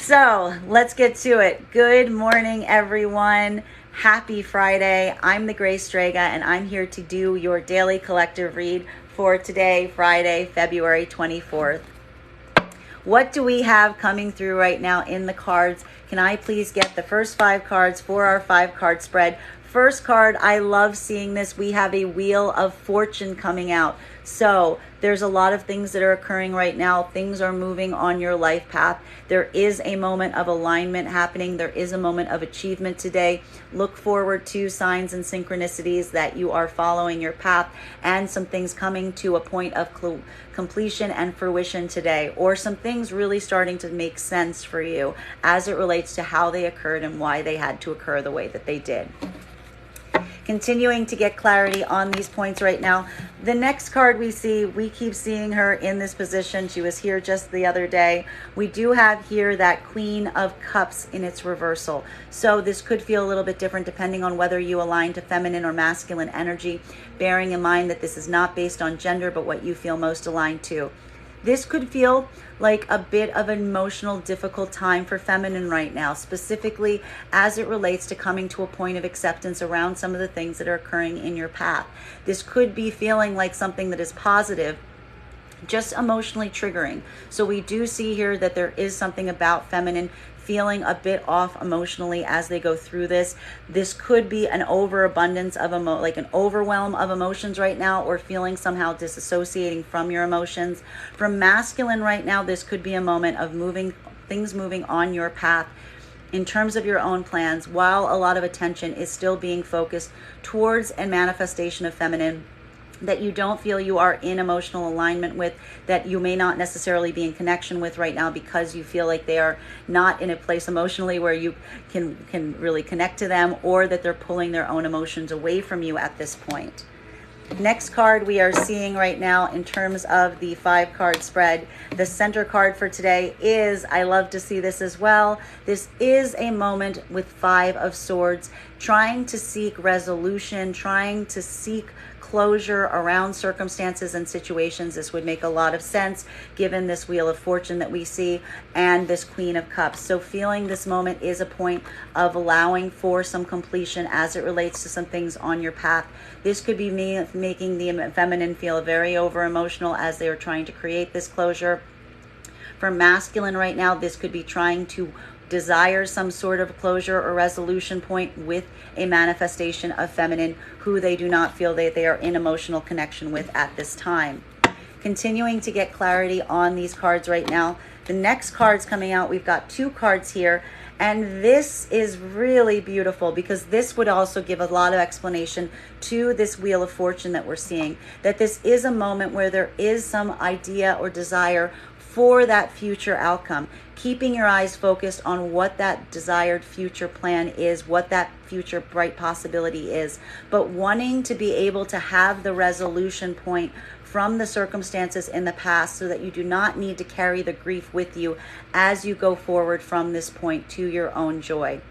So let's get to it. Good morning, everyone. Happy Friday. I'm the Gray Strega, and I'm here to do your daily collective read for today, Friday, February 24th. What do we have coming through right now in the cards? Can I please get the first 5 cards for our 5-card spread? First card, I love seeing this. We have a Wheel of Fortune coming out. So there's a lot of things that are occurring right now. Things are moving on your life path. There is a moment of alignment happening. There is a moment of achievement today. Look forward to signs and synchronicities that you are following your path, and some things coming to a point of completion and fruition today, or some things really starting to make sense for you as it relates to how they occurred and why they had to occur the way that they did. Continuing to get clarity on these points right now. The next card we see, we keep seeing her in this position. She was here just the other day. We do have here that Queen of Cups in its reversal. So this could feel a little bit different depending on whether you align to feminine or masculine energy, bearing in mind that this is not based on gender, but what you feel most aligned to. This could feel like a bit of an emotional, difficult time for feminine right now, specifically as it relates to coming to a point of acceptance around some of the things that are occurring in your path. This could be feeling like something that is positive, just emotionally triggering. So we do see here that there is something about feminine feeling a bit off emotionally as they go through this. This could be an overabundance of like an overwhelm of emotions right now, or feeling somehow disassociating from your emotions. From masculine right now, this could be a moment of things moving on your path in terms of your own plans, while a lot of attention is still being focused towards a manifestation of feminine that you don't feel you are in emotional alignment with, that you may not necessarily be in connection with right now because you feel like they are not in a place emotionally where you can really connect to them, or that they're pulling their own emotions away from you at this point. Next card we are seeing right now in terms of the 5-card spread, the center card for today is, I love to see this as well, this is a moment with 5 of Swords, trying to seek resolution, trying to seek closure around circumstances and situations. This would make a lot of sense given this Wheel of Fortune that we see and this Queen of Cups. So feeling this moment is a point of allowing for some completion as it relates to some things on your path. This could be making the feminine feel very over emotional as they are trying to create this closure. For masculine right now, this could be trying to desire some sort of closure or resolution point with a manifestation of feminine who they do not feel that they are in emotional connection with at this time. Continuing to get clarity on these cards right now. The next cards coming out, we've got 2 cards here, and this is really beautiful because this would also give a lot of explanation to this Wheel of Fortune that we're seeing, that this is a moment where there is some idea or desire for that future outcome, keeping your eyes focused on what that desired future plan is, what that future bright possibility is, but wanting to be able to have the resolution point from the circumstances in the past so that you do not need to carry the grief with you as you go forward from this point to your own joy.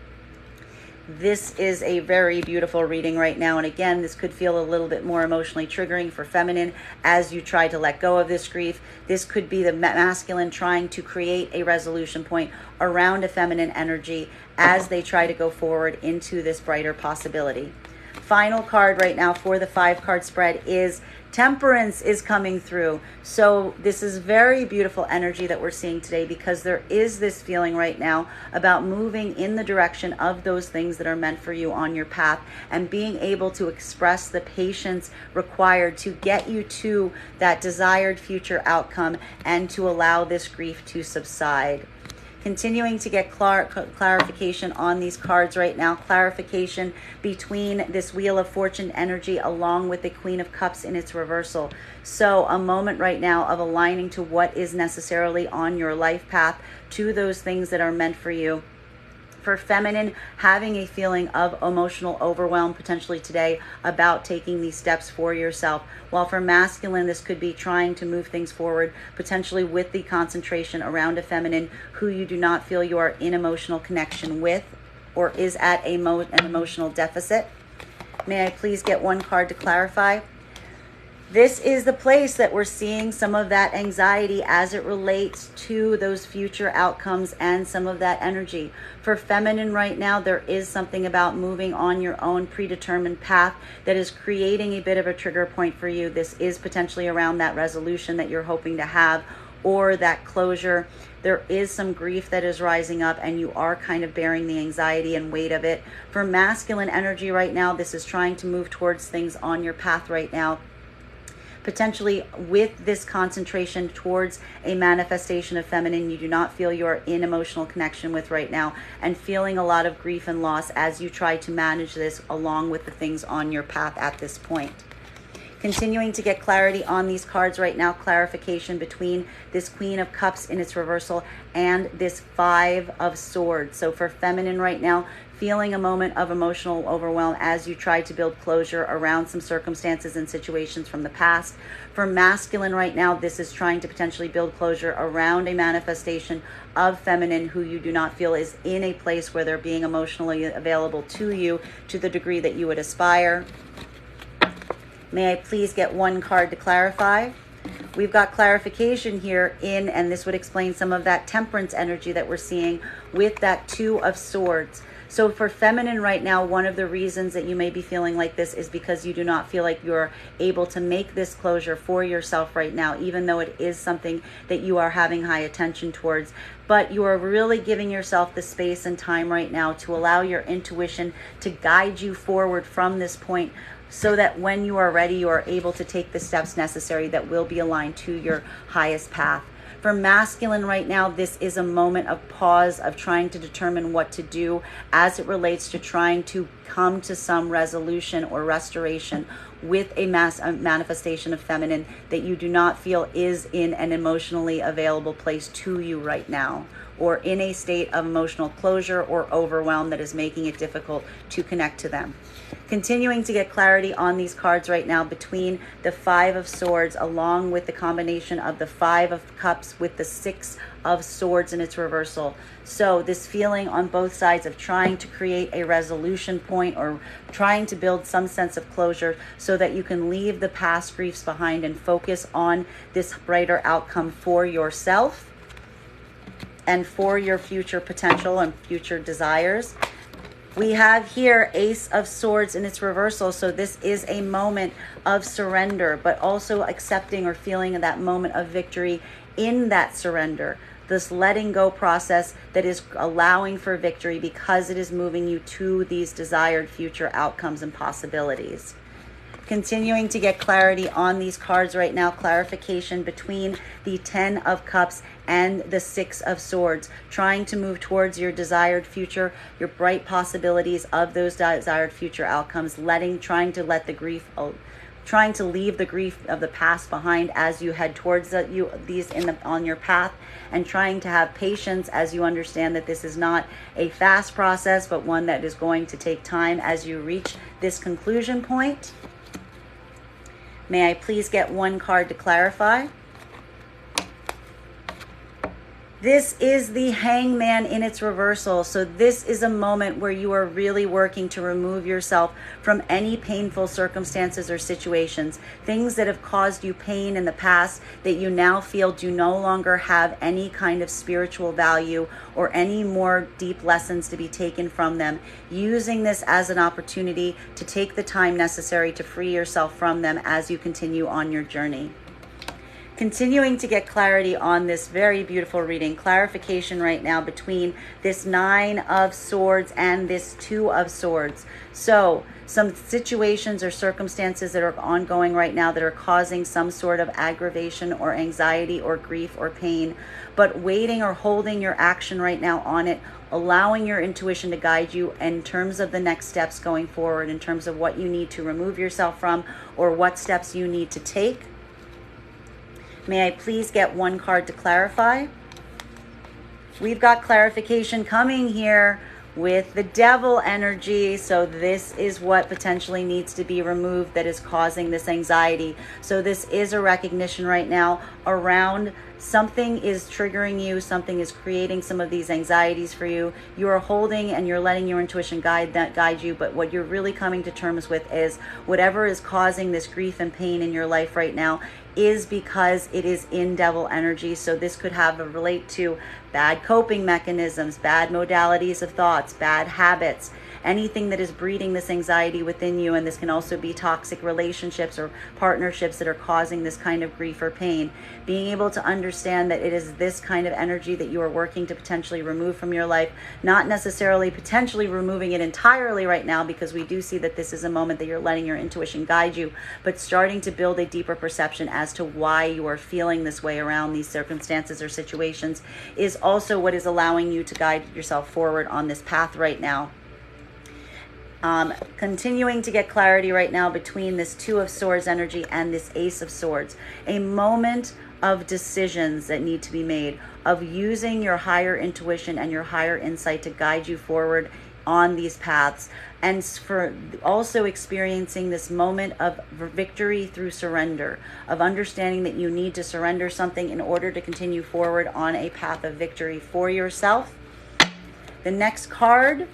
This is a very beautiful reading right now. And again, this could feel a little bit more emotionally triggering for feminine as you try to let go of this grief. This could be the masculine trying to create a resolution point around a feminine energy as they try to go forward into this brighter possibility. Final card right now for the 5-card spread is Temperance is coming through. So this is very beautiful energy that we're seeing today, because there is this feeling right now about moving in the direction of those things that are meant for you on your path, and being able to express the patience required to get you to that desired future outcome and to allow this grief to subside. Continuing to get clarification on these cards right now. Clarification between this Wheel of Fortune energy along with the Queen of Cups in its reversal. So a moment right now of aligning to what is necessarily on your life path, to those things that are meant for you. For feminine, having a feeling of emotional overwhelm potentially today about taking these steps for yourself. While for masculine, this could be trying to move things forward, potentially with the concentration around a feminine who you do not feel you are in emotional connection with, or is at an emotional deficit. May I please get one card to clarify? This is the place that we're seeing some of that anxiety as it relates to those future outcomes and some of that energy. For feminine right now, there is something about moving on your own predetermined path that is creating a bit of a trigger point for you. This is potentially around that resolution that you're hoping to have, or that closure. There is some grief that is rising up, and you are kind of bearing the anxiety and weight of it. For masculine energy right now, this is trying to move towards things on your path right now, potentially with this concentration towards a manifestation of feminine you do not feel you're in emotional connection with right now, and feeling a lot of grief and loss as you try to manage this along with the things on your path at this point. Continuing to get clarity on these cards right now, clarification between this Queen of Cups in its reversal and this Five of Swords. So for feminine right now, feeling a moment of emotional overwhelm as you try to build closure around some circumstances and situations from the past. For masculine right now, this is trying to potentially build closure around a manifestation of feminine who you do not feel is in a place where they're being emotionally available to you to the degree that you would aspire. May I please get one card to clarify? We've got clarification here and this would explain some of that temperance energy that we're seeing with that Two of Swords. So for feminine right now, one of the reasons that you may be feeling like this is because you do not feel like you're able to make this closure for yourself right now, even though it is something that you are having high attention towards. But you are really giving yourself the space and time right now to allow your intuition to guide you forward from this point, so that when you are ready, you are able to take the steps necessary that will be aligned to your highest path. For masculine right now, this is a moment of pause, of trying to determine what to do as it relates to trying to come to some resolution or restoration with a manifestation of feminine that you do not feel is in an emotionally available place to you right now, or in a state of emotional closure or overwhelm that is making it difficult to connect to them. Continuing to get clarity on these cards right now between the Five of Swords along with the combination of the Five of Cups with the Six of Swords in its reversal. So this feeling on both sides of trying to create a resolution point or trying to build some sense of closure so that you can leave the past griefs behind and focus on this brighter outcome for yourself and for your future potential and future desires. We have here Ace of Swords in its reversal. So this is a moment of surrender, but also accepting or feeling that moment of victory in that surrender. This letting go process that is allowing for victory because it is moving you to these desired future outcomes and possibilities. Continuing to get clarity on these cards right now, clarification between the Ten of Cups and the Six of Swords, trying to move towards your desired future, your bright possibilities of those desired future outcomes, trying to leave the grief of the past behind as you head towards on your path, and trying to have patience as you understand that this is not a fast process, but one that is going to take time as you reach this conclusion point. May I please get one card to clarify? This is the Hangman in its reversal. So this is a moment where you are really working to remove yourself from any painful circumstances or situations, things that have caused you pain in the past that you now feel do no longer have any kind of spiritual value or any more deep lessons to be taken from them, using this as an opportunity to take the time necessary to free yourself from them as you continue on your journey. Continuing to get clarity on this very beautiful reading, clarification right now between this Nine of Swords and this Two of Swords. So some situations or circumstances that are ongoing right now that are causing some sort of aggravation or anxiety or grief or pain, but waiting or holding your action right now on it, allowing your intuition to guide you in terms of the next steps going forward, in terms of what you need to remove yourself from or what steps you need to take. May I please get one card to clarify? We've got clarification coming here with the Devil energy. So this is what potentially needs to be removed that is causing this anxiety. So this is a recognition right now around something is triggering you, something is creating some of these anxieties for you. You are holding and you're letting your intuition guide you, but what you're really coming to terms with is whatever is causing this grief and pain in your life right now is because it is in devil energy. So this could have a relate to bad coping mechanisms, bad modalities of thoughts, bad habits, anything that is breeding this anxiety within you. And this can also be toxic relationships or partnerships that are causing this kind of grief or pain. Being able to understand that it is this kind of energy that you are working to potentially remove from your life, not necessarily potentially removing it entirely right now, because we do see that this is a moment that you're letting your intuition guide you, but starting to build a deeper perception as to why you are feeling this way around these circumstances or situations is also what is allowing you to guide yourself forward on this path right now. Continuing to get clarity right now between this Two of Swords energy and this Ace of Swords. A moment of decisions that need to be made, of using your higher intuition and your higher insight to guide you forward on these paths, and for also experiencing this moment of victory through surrender, of understanding that you need to surrender something in order to continue forward on a path of victory for yourself. The next card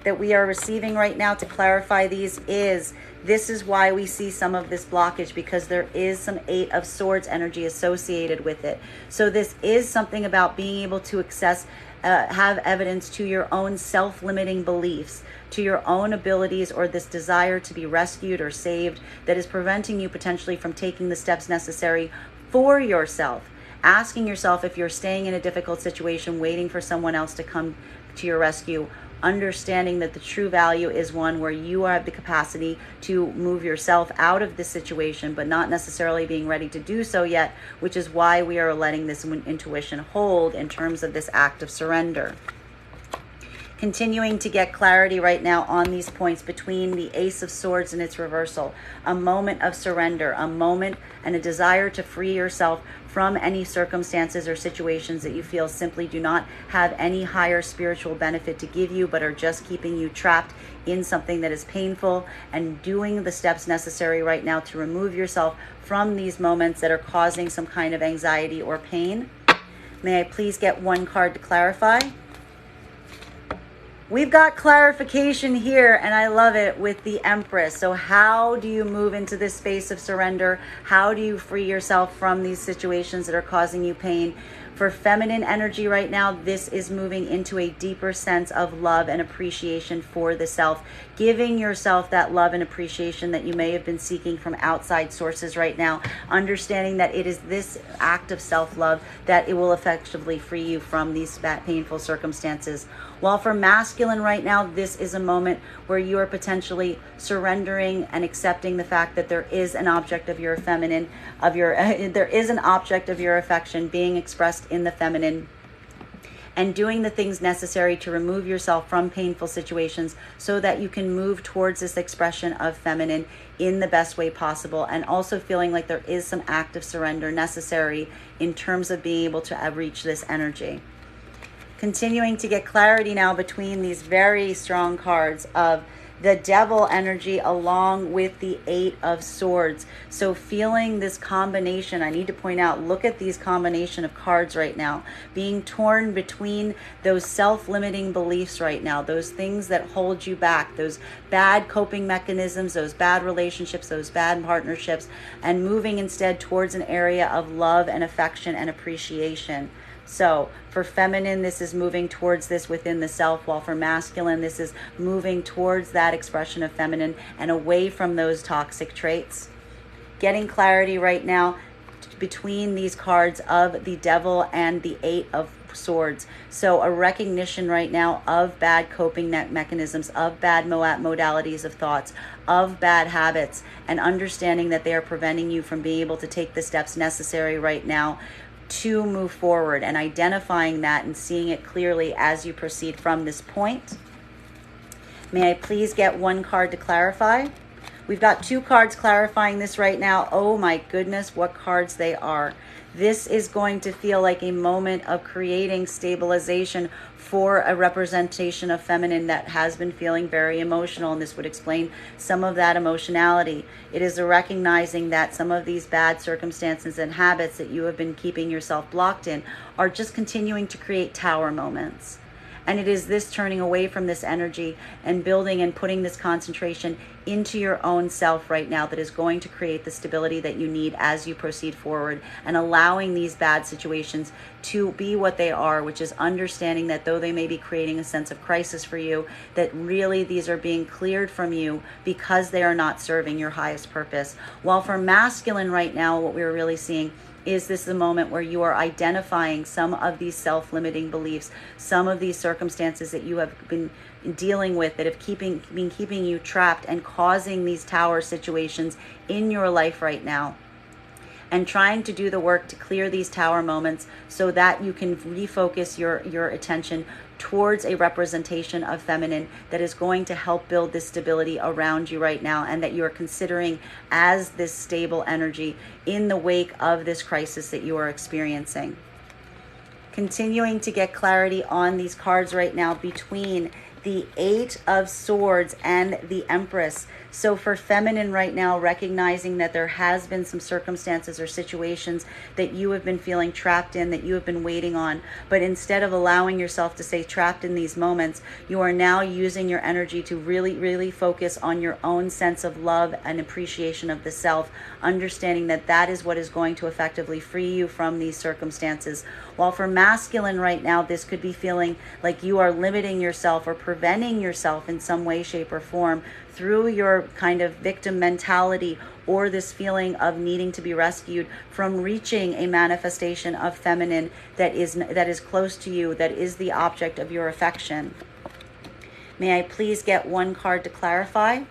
that we are receiving right now to clarify these is, this is why we see some of this blockage, because there is some Eight of Swords energy associated with it. So this is something about being able to have evidence to your own self-limiting beliefs, to your own abilities, or this desire to be rescued or saved that is preventing you potentially from taking the steps necessary for yourself. Asking yourself, if you're staying in a difficult situation, waiting for someone else to come to your rescue, understanding that the true value is one where you have the capacity to move yourself out of this situation, but not necessarily being ready to do so yet, which is why we are letting this intuition hold in terms of this act of surrender. Continuing to get clarity right now on these points between the Ace of Swords and its reversal. A moment of surrender, a moment and a desire to free yourself from any circumstances or situations that you feel simply do not have any higher spiritual benefit to give you, but are just keeping you trapped in something that is painful, and doing the steps necessary right now to remove yourself from these moments that are causing some kind of anxiety or pain. May I please get one card to clarify? We've got clarification here, and I love it, with the Empress. So how do you move into this space of surrender? How do you free yourself from these situations that are causing you pain? For feminine energy right now, this is moving into a deeper sense of love and appreciation for the self, giving yourself that love and appreciation that you may have been seeking from outside sources right now, understanding that it is this act of self-love that it will effectively free you from these painful circumstances. While for masculine right now, this is a moment where you are potentially surrendering and accepting the fact that there is an object of your feminine, there is an object of your affection being expressed in the feminine, and doing the things necessary to remove yourself from painful situations so that you can move towards this expression of feminine in the best way possible, and also feeling like there is some act of surrender necessary in terms of being able to reach this energy. Continuing to get clarity now between these very strong cards of the Devil energy along with the Eight of Swords. So feeling this combination, I need to point out, look at these combination of cards right now, being torn between those self-limiting beliefs right now, those things that hold you back, those bad coping mechanisms, those bad relationships, those bad partnerships, and moving instead towards an area of love and affection and appreciation. So for feminine, this is moving towards this within the self, while for masculine, this is moving towards that expression of feminine and away from those toxic traits. Getting clarity right now between these cards of the Devil and the Eight of Swords. So a recognition right now of bad coping mechanisms, of bad modalities of thoughts, of bad habits, and understanding that they are preventing you from being able to take the steps necessary right now to move forward, and identifying that and seeing it clearly as you proceed from this point. May I please get one card to clarify? We've got two cards clarifying this right now. Oh my goodness, what cards they are. this is going to feel like a moment of creating stabilization for a representation of feminine that has been feeling very emotional, and this would explain some of that emotionality. It is a recognizing that some of these bad circumstances and habits that you have been keeping yourself blocked in are just continuing to create tower moments. And it is this turning away from this energy and building and putting this concentration into your own self right now that is going to create the stability that you need as you proceed forward, and allowing these bad situations to be what they are, which is understanding that though they may be creating a sense of crisis for you, that really these are being cleared from you because they are not serving your highest purpose. While for masculine right now, what we're really seeing is this the moment where you are identifying some of these self-limiting beliefs, some of these circumstances that you have been dealing with that have been keeping you trapped and causing these tower situations in your life right now, and trying to do the work to clear these tower moments so that you can refocus your attention towards a representation of feminine that is going to help build this stability around you right now, and that you are considering as this stable energy in the wake of this crisis that you are experiencing. Continuing to get clarity on these cards right now between the Eight of Swords and the Empress. So for feminine right now, recognizing that there has been some circumstances or situations that you have been feeling trapped in, that you have been waiting on, but instead of allowing yourself to stay trapped in these moments, you are now using your energy to really focus on your own sense of love and appreciation of the self, understanding that that is what is going to effectively free you from these circumstances. While for masculine right now, this could be feeling like you are limiting yourself or preventing yourself in some way, shape, or form through your kind of victim mentality, or this feeling of needing to be rescued from reaching a manifestation of feminine that is close to you, that is the object of your affection. May I please get one card to clarify?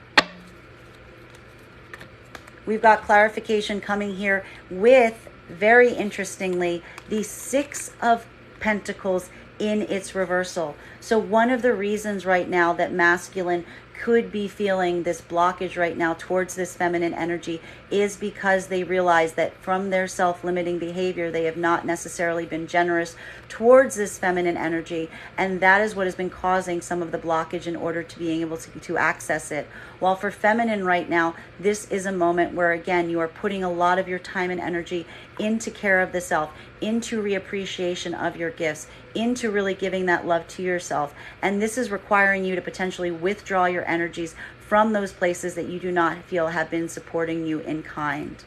We've got clarification coming here with, very interestingly, the Six of Pentacles in its reversal. So one of the reasons right now that masculine could be feeling this blockage right now towards this feminine energy is because they realize that from their self-limiting behavior, they have not necessarily been generous towards this feminine energy, and that is what has been causing some of the blockage in order to being able to access it. While for feminine right now, this is a moment where, again, you are putting a lot of your time and energy into care of the self, into reappreciation of your gifts, into really giving that love to yourself. And this is requiring you to potentially withdraw your energies from those places that you do not feel have been supporting you in kind.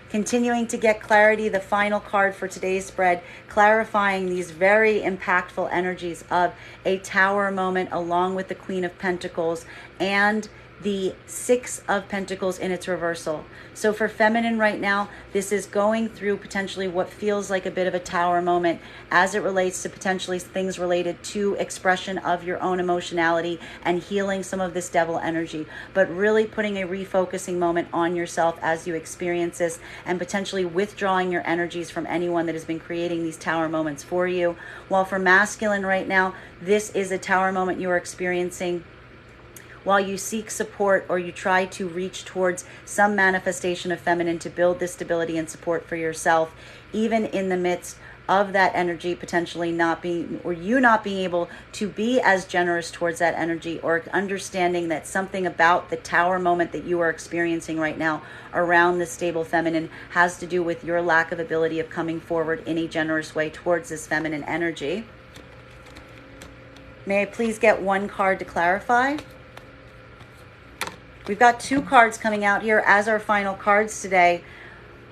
Continuing to get clarity, the final card for today's spread, clarifying these very impactful energies of a Tower moment along with the Queen of Pentacles and the Six of Pentacles in its reversal. So for feminine right now, this is going through potentially what feels like a bit of a Tower moment as it relates to potentially things related to expression of your own emotionality and healing some of this devil energy, but really putting a refocusing moment on yourself as you experience this, and potentially withdrawing your energies from anyone that has been creating these Tower moments for you. While for masculine right now, this is a Tower moment you are experiencing while you seek support or you try to reach towards some manifestation of feminine to build this stability and support for yourself, even in the midst of that energy potentially not being, or you not being able to be as generous towards that energy, or understanding that something about the Tower moment that you are experiencing right now around the stable feminine has to do with your lack of ability of coming forward in a generous way towards this feminine energy. May I please get one card to clarify? We've got two cards coming out here as our final cards today.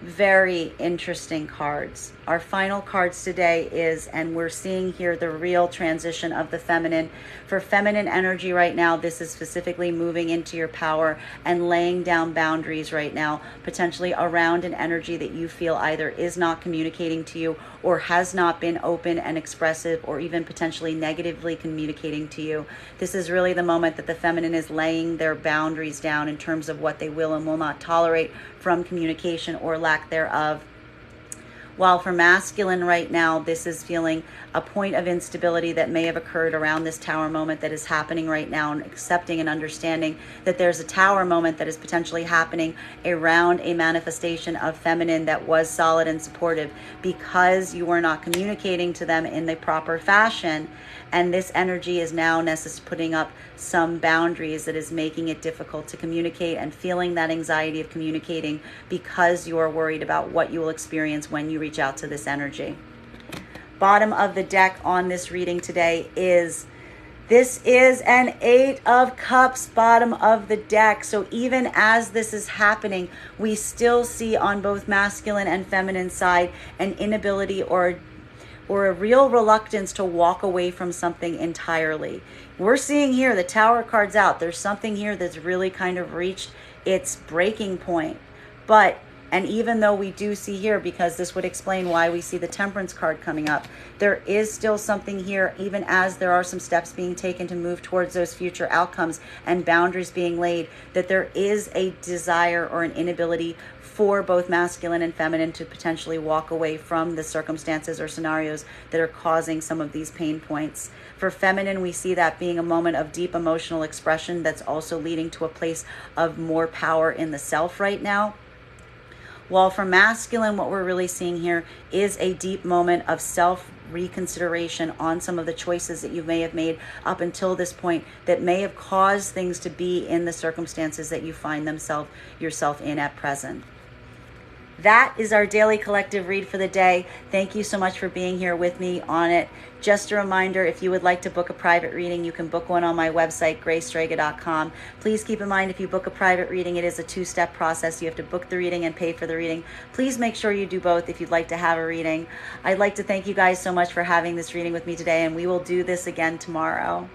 Very interesting cards. Our final cards today is, and we're seeing here the real transition of the feminine. For feminine energy right now, this is specifically moving into your power and laying down boundaries right now, potentially around an energy that you feel either is not communicating to you or has not been open and expressive, or even potentially negatively communicating to you. This is really the moment that the feminine is laying their boundaries down in terms of what they will and will not tolerate from communication or lack thereof. While for masculine right now, this is feeling a point of instability that may have occurred around this tower moment that is happening right now, and accepting and understanding that there's a tower moment that is potentially happening around a manifestation of feminine that was solid and supportive, because you were not communicating to them in the proper fashion. And this energy is now putting up some boundaries that is making it difficult to communicate, and feeling that anxiety of communicating because you are worried about what you will experience when you reach out to this energy. Bottom of the deck on this reading today is an 8 of Cups, bottom of the deck. So even as this is happening, we still see on both masculine and feminine side an inability or a real reluctance to walk away from something entirely. We're seeing here the Tower card's out. There's something here that's really kind of reached its breaking point. And even though we do see here, because this would explain why we see the Temperance card coming up, there is still something here, even as there are some steps being taken to move towards those future outcomes and boundaries being laid, that there is a desire or an inability for both masculine and feminine to potentially walk away from the circumstances or scenarios that are causing some of these pain points. For feminine, we see that being a moment of deep emotional expression that's also leading to a place of more power in the self right now. While for masculine, what we're really seeing here is a deep moment of self-reconsideration on some of the choices that you may have made up until this point that may have caused things to be in the circumstances that you find yourself in at present. That is our daily collective read for the day. Thank you so much for being here with me on it. Just a reminder, if you would like to book a private reading, you can book one on my website, graystrega.com. Please keep in mind, if you book a private reading, it is a two-step process. You have to book the reading and pay for the reading. Please make sure you do both if you'd like to have a reading. I'd like to thank you guys so much for having this reading with me today, and we will do this again tomorrow.